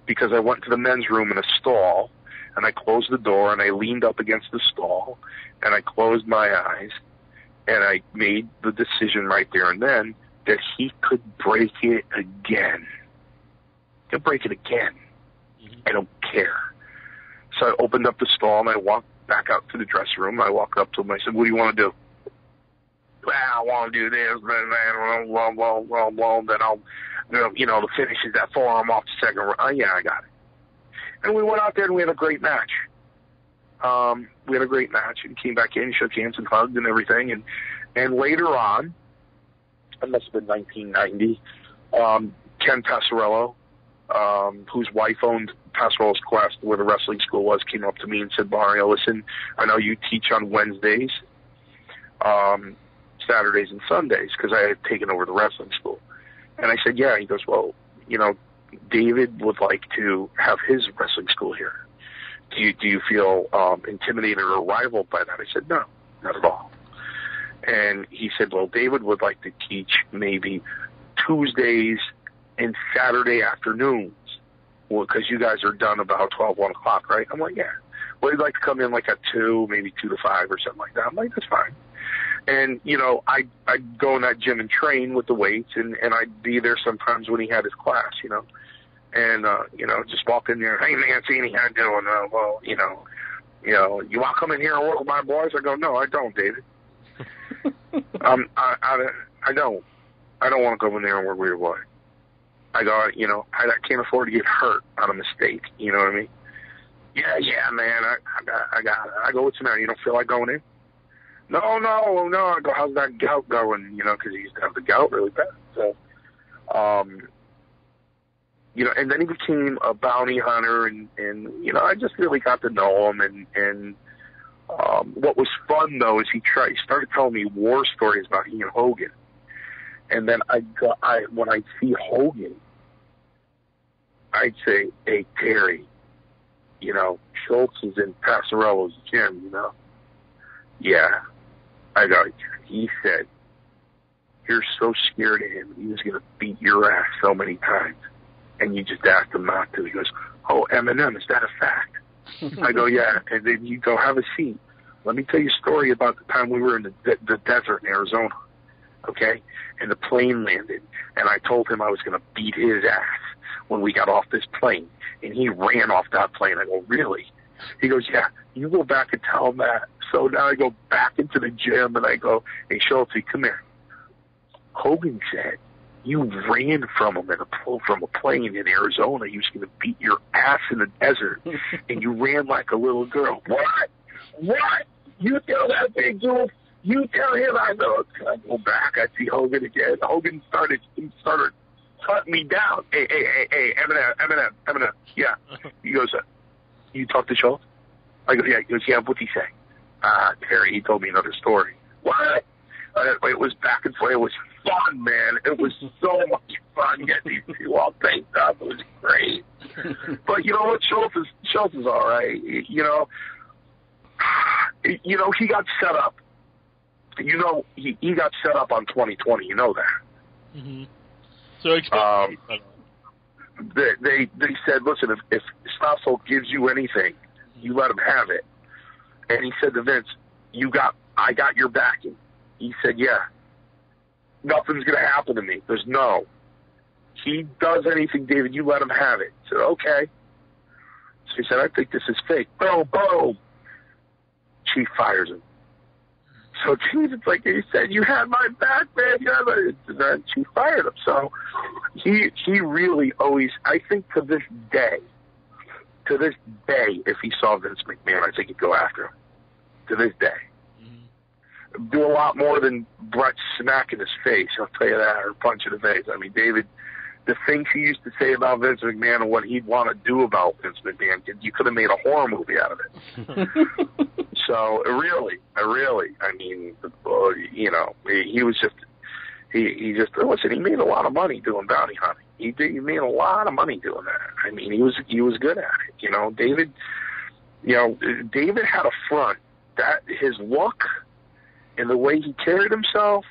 [SPEAKER 3] because I went to the men's room in a stall, and I closed the door, and I leaned up against the stall, and I closed my eyes, and I made the decision right there and then that he could break it again. He'll break it again. I don't care. So I opened up the stall, and I walked back out to the dressing room. I walked up to him. I said, what do you want to do? Well, I want to do this, then I'll, the finish is that forearm off the second round. Oh, yeah, I got it. And we went out there, and we had a great match. And came back in, shook hands and hugged and everything. And later on, it must have been 1990, Ken Passarello, whose wife owned Passarello's Quest, where the wrestling school was, came up to me and said, Mario, listen, I know you teach on Wednesdays, Saturdays and Sundays, because I had taken over the wrestling school. And I said, yeah. He goes, well, David would like to have his wrestling school here. Do you feel intimidated or rivaled by that? I said, no, not at all. And he said, well, David would like to teach maybe Tuesdays and Saturday afternoons, because you guys are done about 12, 1 o'clock, right? I'm like, yeah. Well, he'd like to come in like at 2, maybe 2 to 5 or something like that. I'm like, that's fine. And, I'd go in that gym and train with the weights, and I'd be there sometimes when he had his class, And, just walk in there, hey, Mancini, how you doing? You want to come in here and work with my boys? I go, no, I don't, David. I don't. I don't want to go in there and work with your boy. I go, I can't afford to get hurt on a mistake. You know what I mean? Yeah, man, I got it. I go, what's the matter? You don't feel like going in? No. I go, how's that gout going? Because he used to have the gout really bad. So, and then he became a bounty hunter, and I just really got to know him. And what was fun, though, is he started telling me war stories about he and Hogan. And then when I see Hogan, I'd say, hey, Terry, Schultz is in Passarello's gym, Yeah. I go, he said, you're so scared of him, he was going to beat your ass so many times. And you just asked him not to. He goes, oh, Eminem, is that a fact? I go, yeah. And then you go, have a seat. Let me tell you a story about the time we were in the desert in Arizona, okay? And the plane landed, and I told him I was going to beat his ass when we got off this plane. And he ran off that plane. I go, really? He goes, yeah, you go back and tell him that. So now I go back into the gym, and I go, hey, Schultz, come here. Hogan said, you ran from him from a plane in Arizona. He was going to beat your ass in the desert, and you ran like a little girl. What? You tell that big dude? You tell him I know. I go back. I see Hogan again. Hogan started cutting me down. Hey, Eminem. Yeah. He goes, you talk to Schultz? I go, yeah. He goes, yeah, what'd he say? Terry, he told me another story. What? It was back and forth. It was fun, man. It was so much fun getting these two all banked up. It was great. But you know what? Schultz is all right. You know, he got set up. You know, he got set up on 2020. You know that.
[SPEAKER 2] Mm-hmm. So
[SPEAKER 3] they said, listen, if Stossel gives you anything, you let him have it. And he said to Vince, I got your backing. He said, yeah. Nothing's going to happen to me. There's no. He does anything, David, you let him have it. I said, okay. So he said, I think this is fake. Boom. Chief fires him. So David's like, he said, you had my back, man. And Chief fired him. So he really always, I think to this day, if he saw Vince McMahon, I think he'd go after him. To this day. Do a lot more than Brett smacking his face, I'll tell you that, or punch in the face. I mean, David, the things he used to say about Vince McMahon and what he'd want to do about Vince McMahon, you could have made a horror movie out of it. So, really, I mean, you know, he was just, he just, listen, he made a lot of money doing bounty hunting. He made a lot of money doing that. I mean, he was good at it. You know, David had a front. That his look and the way he carried himself,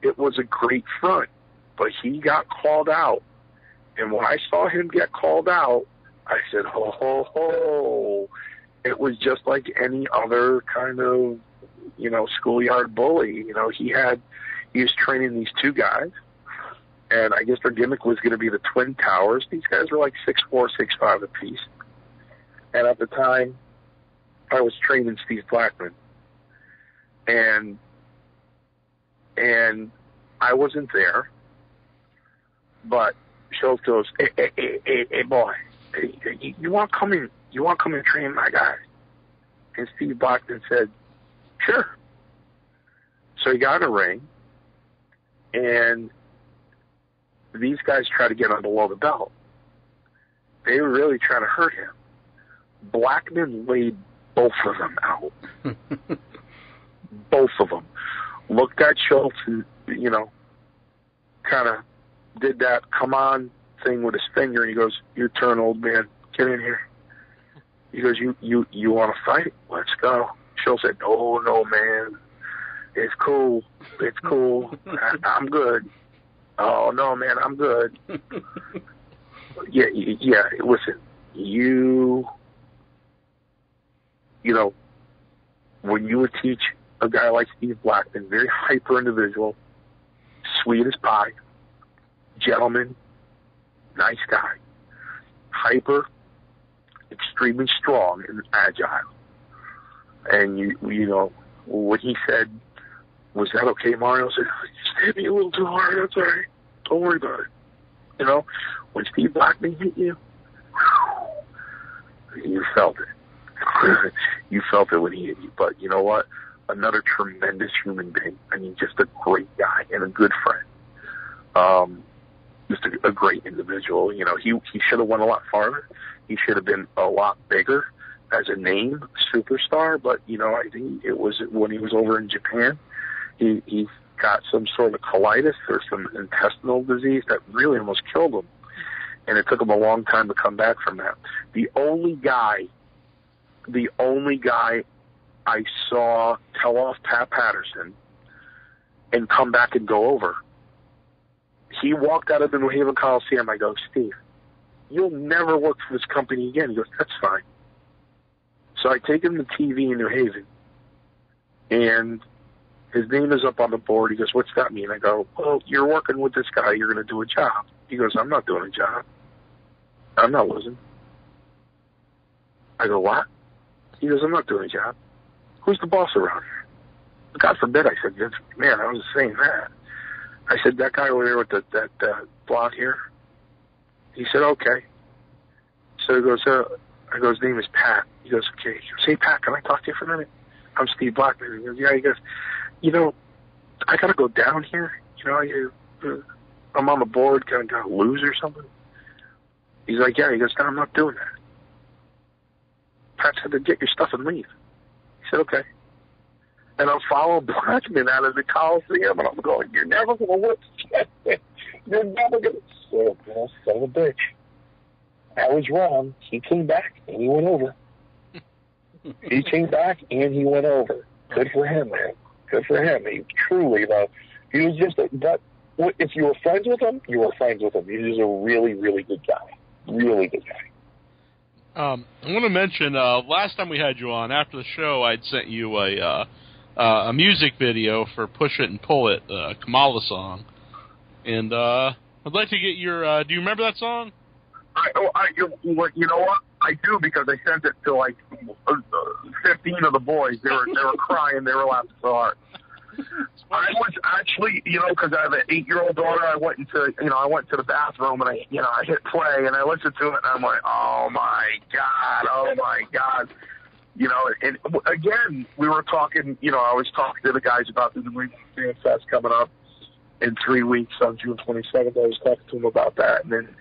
[SPEAKER 3] it was a great front. But he got called out. And when I saw him get called out, I said, ho, ho, ho. It was just like any other kind of, you know, schoolyard bully. You know, he was training these two guys. And I guess their gimmick was going to be the Twin Towers. These guys were like 6'4", 6'5" apiece. And at the time, I was training Steve Blackman. And I wasn't there, but Schultz goes, hey boy, you want to come and train my guy? And Steve Blackman said, sure. So he got in a ring, and these guys tried to get him below the belt. They were really trying to hurt him. Blackman laid both of them out. Both of them. Looked at Schultz and, you know, kind of did that come on thing with his finger. And he goes, your turn, old man. Get in here. He goes, you want to fight? Let's go. Schultz said, no, man. It's cool. I'm good. Oh, no, man, I'm good. Yeah, listen, you know, when you would teach a guy like Steve Blackman, very hyper individual, sweet as pie, gentleman, nice guy, hyper, extremely strong and agile. And you know, what he said, was that okay, Mario? I said, you just hit me a little too hard, that's all right. Don't worry about it. You know, when Steve Blackman hit you, you felt it. You felt it when he hit you. But you know what? Another tremendous human being. I mean, just a great guy and a good friend. Just a great individual. You know, he should have went a lot farther. He should have been a lot bigger as a name superstar. But, you know, I think it was when he was over in Japan, he got some sort of colitis or some intestinal disease that really almost killed him. And it took him a long time to come back from that. The only guy I saw tell off Pat Patterson and come back and go over, he walked out of the New Haven Coliseum. I go, Steve, you'll never work for this company again. He goes, that's fine. So I take him to TV in New Haven, and his name is up on the board. He goes, what's that mean? I go, well, you're working with this guy. You're going to do a job. He goes, I'm not doing a job. I'm not losing. I go, what? He goes, I'm not doing a job. Who's the boss around here? God forbid, I said, man, I was saying that. I said, that guy over there with that blonde hair? He said, okay. So he goes, I go, his name is Pat. He goes, okay. He goes, hey, Pat, can I talk to you for a minute? I'm Steve Blackman. He goes, yeah. He goes, I got to go down here. I'm on the board, going to lose or something. He's like, yeah. He goes, no, I'm not doing that. Pat said to get your stuff and leave. He said, okay. And I'm following Blackman out of the Coliseum, and I'm going, you're never going to win. You're never going to say, oh, son of a bitch. I was wrong. He came back, and he went over. He came back, and he went over. Good for him, man. Good for him. He truly, though, he was just but if you were friends with him, you were friends with him. He was a really, really good guy. Really good guy.
[SPEAKER 2] I want to mention, last time we had you on, after the show, I'd sent you a music video for Push It and Pull It, Kamala song. And I'd like to get your, do you remember that song?
[SPEAKER 3] You know what? I do, because I sent it to like 15 of the boys. They were crying. They were laughing so hard. I was actually, because I have an 8-year-old daughter. I went to the bathroom and I hit play and I listened to it and I'm like, oh my god. And again, we were talking. I was talking to the guys about the England FanFest coming up in 3 weeks on June 27th. I was talking to them about that, and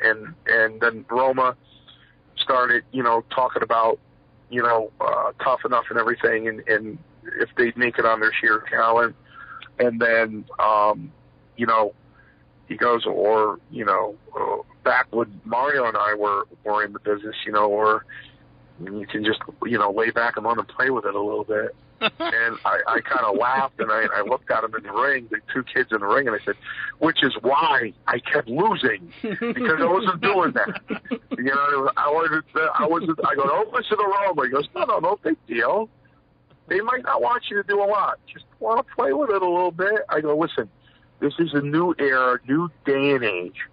[SPEAKER 3] then Roma started, talking about, Tough Enough and everything, and if they'd make it on their sheer talent. And then, he goes, or, back when Mario and I were in the business, or you can just, lay back and let him play with it a little bit. And I kind of laughed, and I looked at him in the ring, the two kids in the ring, and I said, which is why I kept losing, because I wasn't doing that. I go, don't listen to Roma. He goes, no big deal. They might not want you to do a lot. Just want to play with it a little bit. I go, listen, this is a new era, new day and age.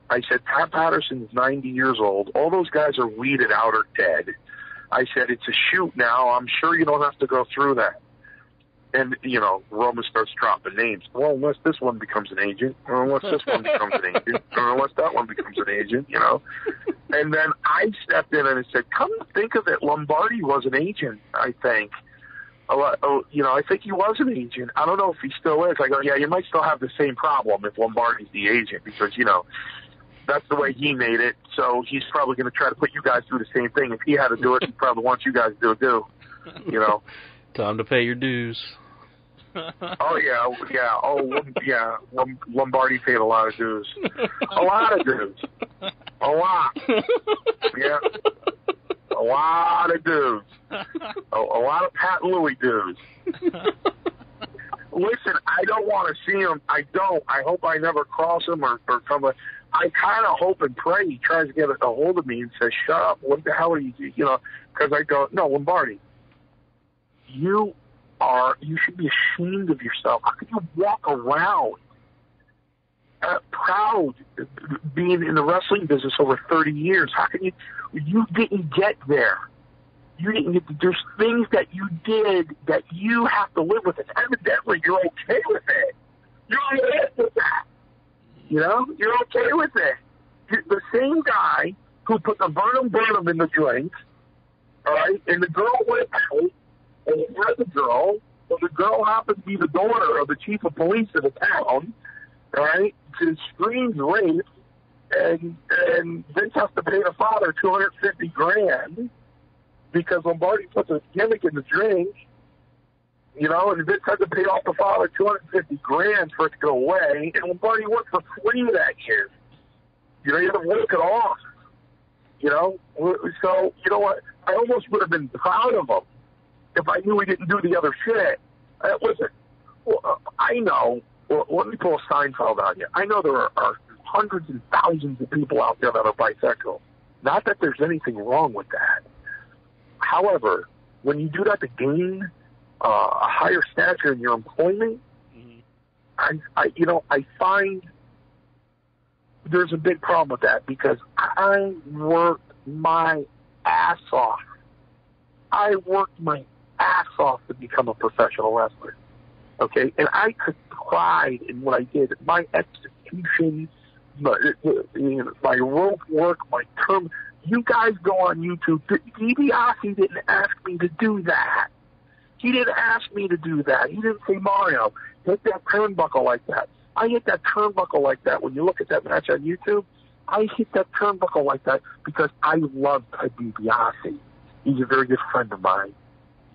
[SPEAKER 3] I said, Pat Patterson's 90 years old. All those guys are weeded out or dead. I said, it's a shoot now. I'm sure you don't have to go through that. And, Roma starts dropping names. Well, unless this one becomes an agent, or unless this one becomes an agent, or unless that one becomes an agent, And then I stepped in and I said, come to think of it, Lombardi was an agent, I think. I think he was an agent. I don't know if he still is. I go, yeah, you might still have the same problem if Lombardi's the agent, because, that's the way he made it. So he's probably going to try to put you guys through the same thing. If he had to do it, he probably wants you guys to do it too.
[SPEAKER 4] Time to pay your dues.
[SPEAKER 3] Oh, yeah. Lombardi paid a lot of dues. A lot of dues. A lot. Yeah. A lot of dues. A lot of Pat Louie dues. Listen, I don't want to see him. I don't. I hope I never cross him or come. I kind of hope and pray he tries to get a hold of me and says, shut up. What the hell are you, because I go, no, Lombardi, you should be ashamed of yourself. How can you walk around proud being in the wrestling business over 30 years? How can you didn't get there. You didn't get there's things that you did that you have to live with, and evidently you're okay with it. You're okay with that. You're okay with it. You're the same guy who put the Burnham in the drink, all right, and the girl went out, and he had the girl, and the girl happened to be the daughter of the chief of police of the town, all right, to screams rape, and Vince has to pay the father $250,000 because Lombardi puts a gimmick in the drink, and Vince had to pay off the father $250,000 for it to go away, and Lombardi worked for free that year. You had to work it off. So you know what? I almost would have been proud of him if I knew he didn't do the other shit. Listen, I know. Well, let me pull a Seinfeld on you. I know there are hundreds and thousands of people out there that are bisexual. Not that there's anything wrong with that. However, when you do that to gain a higher stature in your employment, I find there's a big problem with that, because I worked my ass off. I worked my ass off to become a professional wrestler. Okay? And I took pride in what I did. My execution, my rope work, my term. You guys go on YouTube. DiBiase didn't ask me to do that. He didn't ask me to do that. He didn't say, Mario, hit that turnbuckle like that. I hit that turnbuckle like that. When you look at that match on YouTube, I hit that turnbuckle like that because I love Ted DiBiase. He's a very good friend of mine.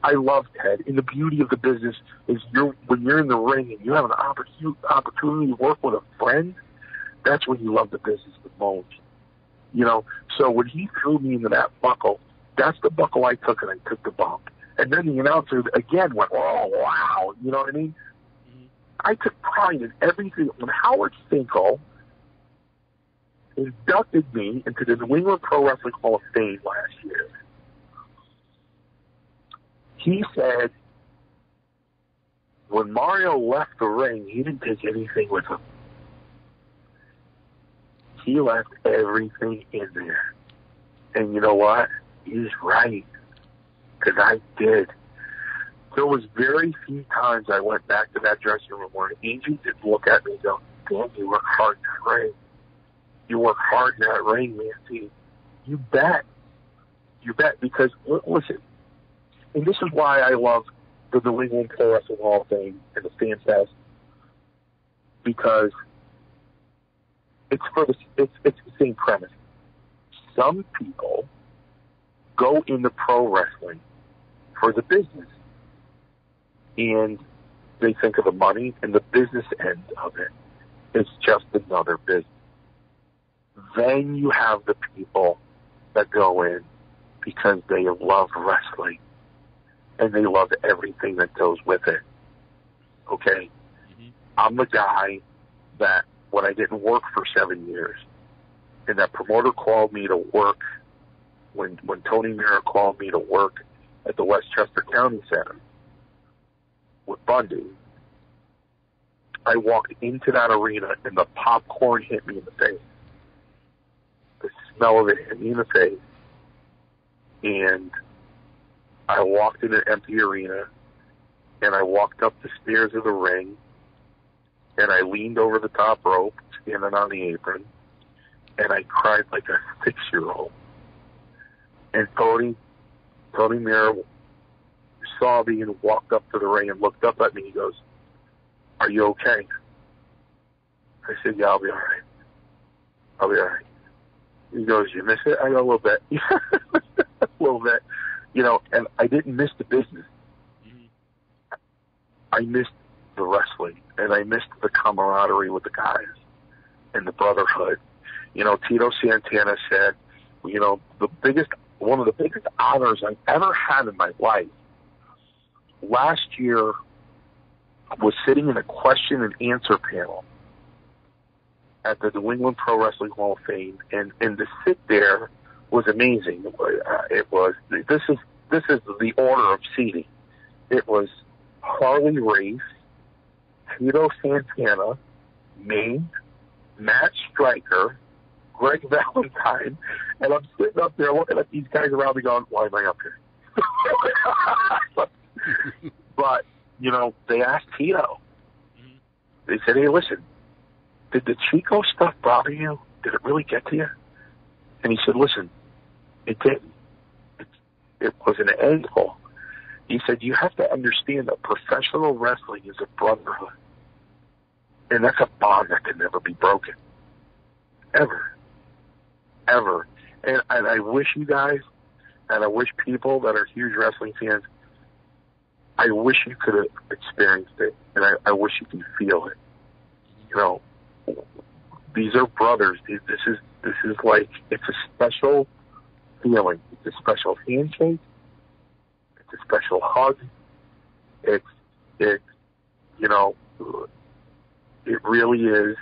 [SPEAKER 3] I love Ted. And the beauty of the business is when you're in the ring and you have an opportunity to work with a friend, that's when you love the business the most. You know, so when he threw me into that buckle, that's the buckle I took, and I took the bump. And then the announcer again went, oh, wow. You know what I mean? Mm-hmm. I took pride in everything. When Howard Finkel inducted me into the New England Pro Wrestling Hall of Fame last year, he said when Mario left the ring, he didn't take anything with him. He left everything in there. And you know what? He's right. Because I did. There was very few times I went back to that dressing room where Angie didn't look at me and go, damn, you work hard in that ring. You work hard in that ring, Mancini. You bet. You bet. Because, listen, and this is why I love the New England Pro Wrestling Hall of Fame and the FanFest, because it's the same premise. Some people go into pro wrestling for the business, and they think of the money, and the business end of it is just another business. Then you have the people that go in because they love wrestling, and they love everything that goes with it. Okay? Mm-hmm. I'm the guy that when I didn't work for 7 years, and that promoter called me to work, when Tony Mira called me to work at the Westchester County Center with Bundy, I walked into that arena and the popcorn hit me in the face. The smell of it hit me in the face. And I walked in an empty arena, and I walked up the stairs of the ring, and I leaned over the top rope, standing on the apron, and I cried like a 6-year-old. And Tony Mira saw me and walked up to the ring and looked up at me. He goes, are you okay? I said, yeah, I'll be all right. I'll be all right. He goes, you miss it? I go, a little bit. A little bit. You know, and I didn't miss the business. Mm-hmm. I missed the wrestling, and I missed the camaraderie with the guys and the brotherhood. You know, Tito Santana said, you know, one of the biggest honors I've ever had in my life last year was sitting in a question and answer panel at the New England Pro Wrestling Hall of Fame, and to sit there was amazing. This is the order of seating. It was Harley Race, Tito Santana, me, Matt Stryker, Greg Valentine, and I'm sitting up there looking at these guys around me going, why am I up here? But, you know, they asked Tito. They said, hey, listen, did the Chico stuff bother you? Did it really get to you? And he said, listen, it didn't. It was an angle. He said, you have to understand that professional wrestling is a brotherhood. And that's a bond that can never be broken. Ever. Ever. And I wish you guys, and I wish people that are huge wrestling fans, I wish you could have experienced it, and I wish you could feel it. You know, these are brothers. This is like, it's a special feeling. It's a special handshake. It's a special hug. It you know, it really is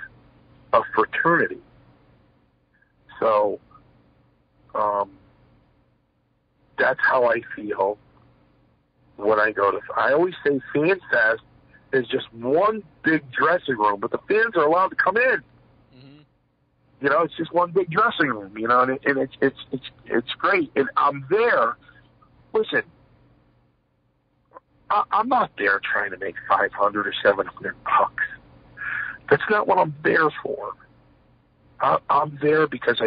[SPEAKER 3] a fraternity. So, that's how I feel when I go to. I always say FanFest is just one big dressing room, but the fans are allowed to come in. Mm-hmm. You know, it's just one big dressing room. You know, and it's great. And I'm there. Listen, I'm not there trying to make $500 or $700. That's not what I'm there for. I'm there because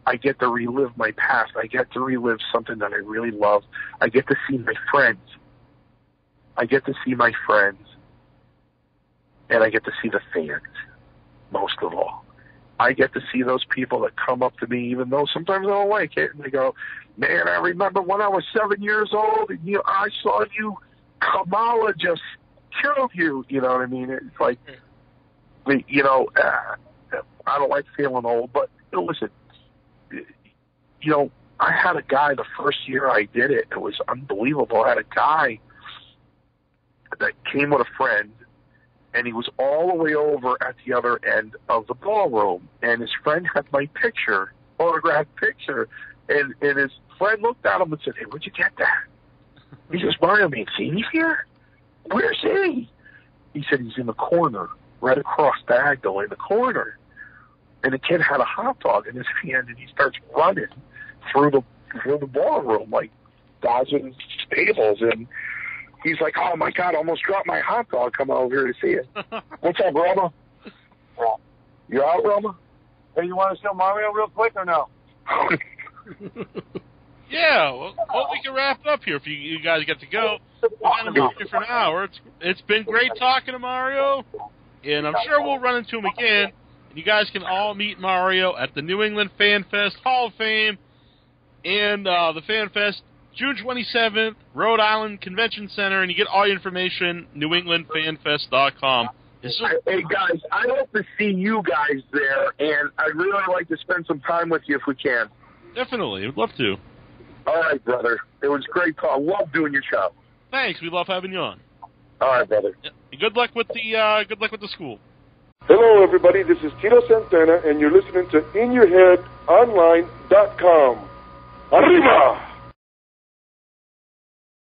[SPEAKER 3] I get to relive my past. I get to relive something that I really love. I get to see my friends. I get to see my friends, and I get to see the fans, most of all. I get to see those people that come up to me, even though sometimes I don't like it, and they go, man, I remember when I was 7 years old, and I saw you, Kamala just killed you, you know what I mean? It's like, I don't like feeling old, but listen, I had a guy the first year I did it. It was unbelievable. I had a guy that came with a friend, and he was all the way over at the other end of the ballroom, and his friend had my picture, autographed picture, and his friend looked at him and said, hey, where'd you get that? He says, Mario Mancini's here? Where's he? He said he's in the corner, right across diagonal in the corner. And the kid had a hot dog in his hand, and he starts running through the ballroom, like dodging tables. And he's like, oh, my God, I almost dropped my hot dog coming over here to see it. What's up, Roma? You out, Roma?
[SPEAKER 5] Hey, you want to show Mario real quick or no?
[SPEAKER 2] Yeah, well, we can wrap it up here if you guys get to go. We're going to be here for an hour. It's been great talking to Mario, and I'm sure we'll run into him again. And you guys can all meet Mario at the New England FanFest Hall of Fame and the FanFest June 27th, Rhode Island Convention Center, and you get all your information, newenglandfanfest.com.
[SPEAKER 3] Hey, guys, I hope to see you guys there, and I'd really like to spend some time with you if we can.
[SPEAKER 2] Definitely. We'd love to.
[SPEAKER 3] All right, brother. It was a great call. Love doing your show.
[SPEAKER 2] Thanks. We love having you on.
[SPEAKER 3] All right, brother.
[SPEAKER 2] Yeah. Good luck with the school.
[SPEAKER 6] Hello, everybody. This is Tito Santana, and you're listening to InYourHeadOnline.com. Arriba!